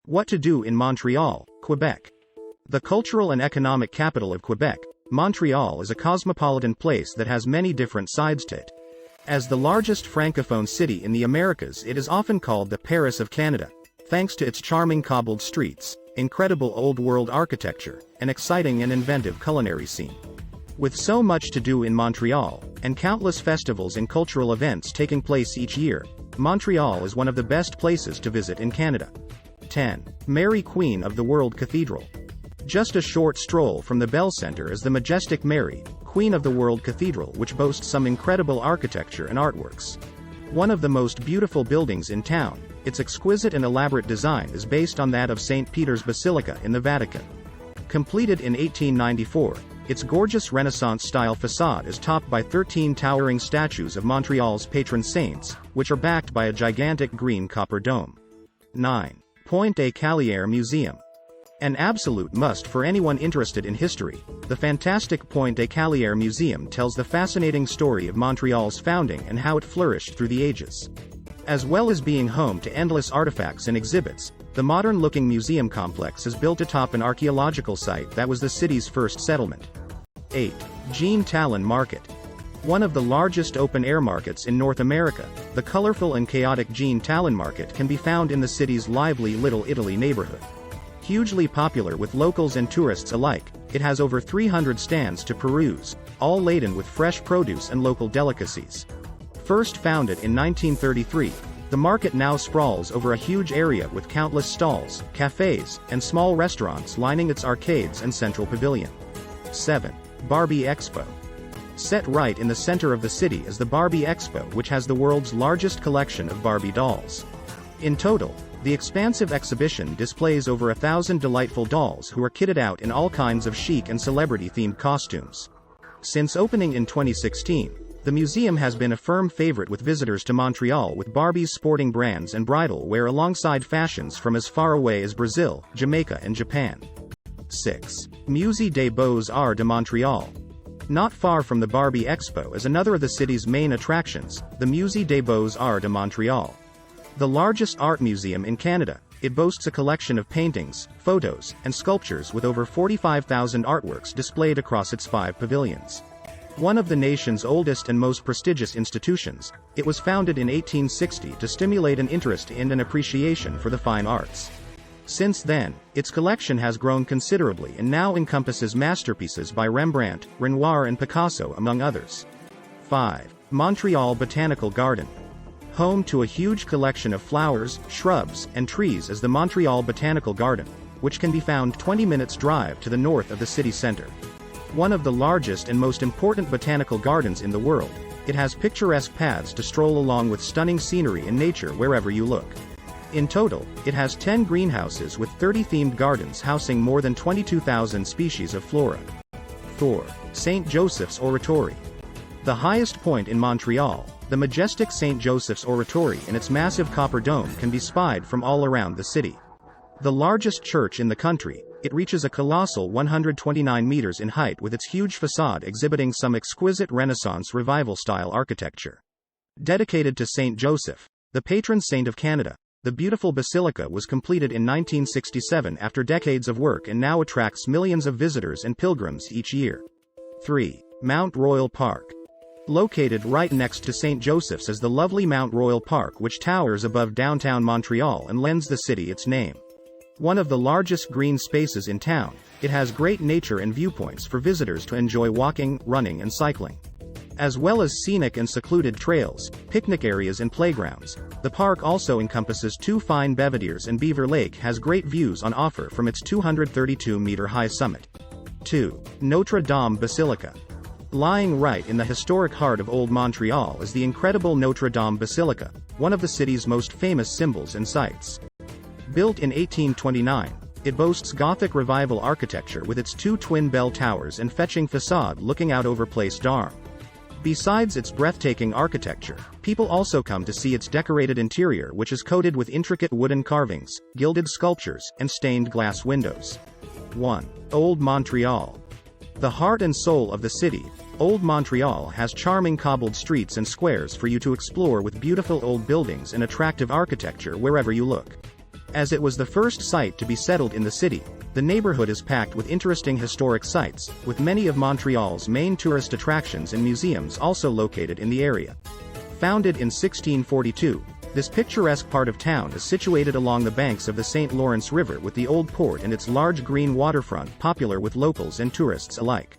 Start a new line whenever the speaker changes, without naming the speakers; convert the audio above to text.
What to do in Montreal, Quebec. The cultural and economic capital of Quebec, Montreal is a cosmopolitan place that has many different sides to it. As the largest francophone city in the Americas, it is often called the Paris of Canada, thanks to its charming cobbled streets, incredible old-world architecture, and exciting and inventive culinary scene. With so much to do in Montreal, and countless festivals and cultural events taking place each year, Montreal is one of the best places to visit in Canada. 10. Mary Queen of the World Cathedral. Just a short stroll from the Bell Centre is the majestic Mary, Queen of the World Cathedral, which boasts some incredible architecture and artworks. One of the most beautiful buildings in town, its exquisite and elaborate design is based on that of St. Peter's Basilica in the Vatican. Completed in 1894, its gorgeous Renaissance-style facade is topped by 13 towering statues of Montreal's patron saints, which are backed by a gigantic green copper dome. 9. Pointe-des-Caloiers Museum. An absolute must for anyone interested in history, the fantastic Pointe-des-Caloiers Museum tells the fascinating story of Montreal's founding and how it flourished through the ages. As well as being home to endless artifacts and exhibits, the modern-looking museum complex is built atop an archaeological site that was the city's first settlement. 8. Genet Talon Market. One of the largest open-air markets in North America, the colorful and chaotic Genet Talon Market can be found in the city's lively Little Italy neighborhood. Hugely popular with locals and tourists alike, it has over 300 stands to peruse, all laden with fresh produce and local delicacies. First founded in 1933, the market now sprawls over a huge area with countless stalls, cafes, and small restaurants lining its arcades and central pavilion. 7. Barbie Expo. Set right in the center of the city is the Barbie Expo, which has the world's largest collection of Barbie dolls. In total, the expansive exhibition displays over 1,000 delightful dolls who are kitted out in all kinds of chic and celebrity-themed costumes. Since opening in 2016, the museum has been a firm favorite with visitors to Montreal, with Barbie's sporting brands and bridal wear alongside fashions from as far away as Brazil, Jamaica and Japan. 6. Musée des Beaux-Arts de Montréal. Not far from the Barbie Expo is another of the city's main attractions, the Musée des Beaux-Arts de Montréal. The largest art museum in Canada, it boasts a collection of paintings, photos, and sculptures with over 45,000 artworks displayed across its 5 pavilions. One of the nation's oldest and most prestigious institutions, it was founded in 1860 to stimulate an interest in and appreciation for the fine arts. Since then, its collection has grown considerably and now encompasses masterpieces by Rembrandt, Renoir and Picasso among others. 5. Montreal Botanical Garden. Home to a huge collection of flowers, shrubs, and trees is the Montreal Botanical Garden, which can be found 20 minutes drive to the north of the city center. One of the largest and most important botanical gardens in the world, it has picturesque paths to stroll along with stunning scenery and nature wherever you look. In total, it has 10 greenhouses with 30 themed gardens housing more than 22,000 species of flora. 4. St. Joseph's Oratory. The highest point in Montreal, the majestic St. Joseph's Oratory and its massive copper dome can be spied from all around the city. The largest church in the country, it reaches a colossal 129 meters in height with its huge facade exhibiting some exquisite Renaissance Revival-style architecture. Dedicated to St. Joseph, the patron saint of Canada, the beautiful basilica was completed in 1967 after decades of work and now attracts millions of visitors and pilgrims each year. 3. Mount Royal Park. Located right next to St. Joseph's is the lovely Mount Royal Park, which towers above downtown Montreal and lends the city its name. One of the largest green spaces in town, it has great nature and viewpoints for visitors to enjoy walking, running and cycling. As well as scenic and secluded trails, picnic areas and playgrounds, the park also encompasses 2 fine belvederes and Beaver Lake has great views on offer from its 232-meter-high summit. 2. Notre Dame Basilica. Lying right in the historic heart of Old Montreal is the incredible Notre Dame Basilica, one of the city's most famous symbols and sites. Built in 1829, it boasts Gothic Revival architecture with its 2 twin bell towers and fetching facade looking out over Place d'Armes. Besides its breathtaking architecture, people also come to see its decorated interior, which is coated with intricate wooden carvings, gilded sculptures, and stained glass windows. 1. Old Montreal. The heart and soul of the city, Old Montreal has charming cobbled streets and squares for you to explore with beautiful old buildings and attractive architecture wherever you look. As it was the first site to be settled in the city, the neighborhood is packed with interesting historic sites, with many of Montreal's main tourist attractions and museums also located in the area. Founded in 1642, this picturesque part of town is situated along the banks of the St. Lawrence River with the Old Port and its large green waterfront popular with locals and tourists alike.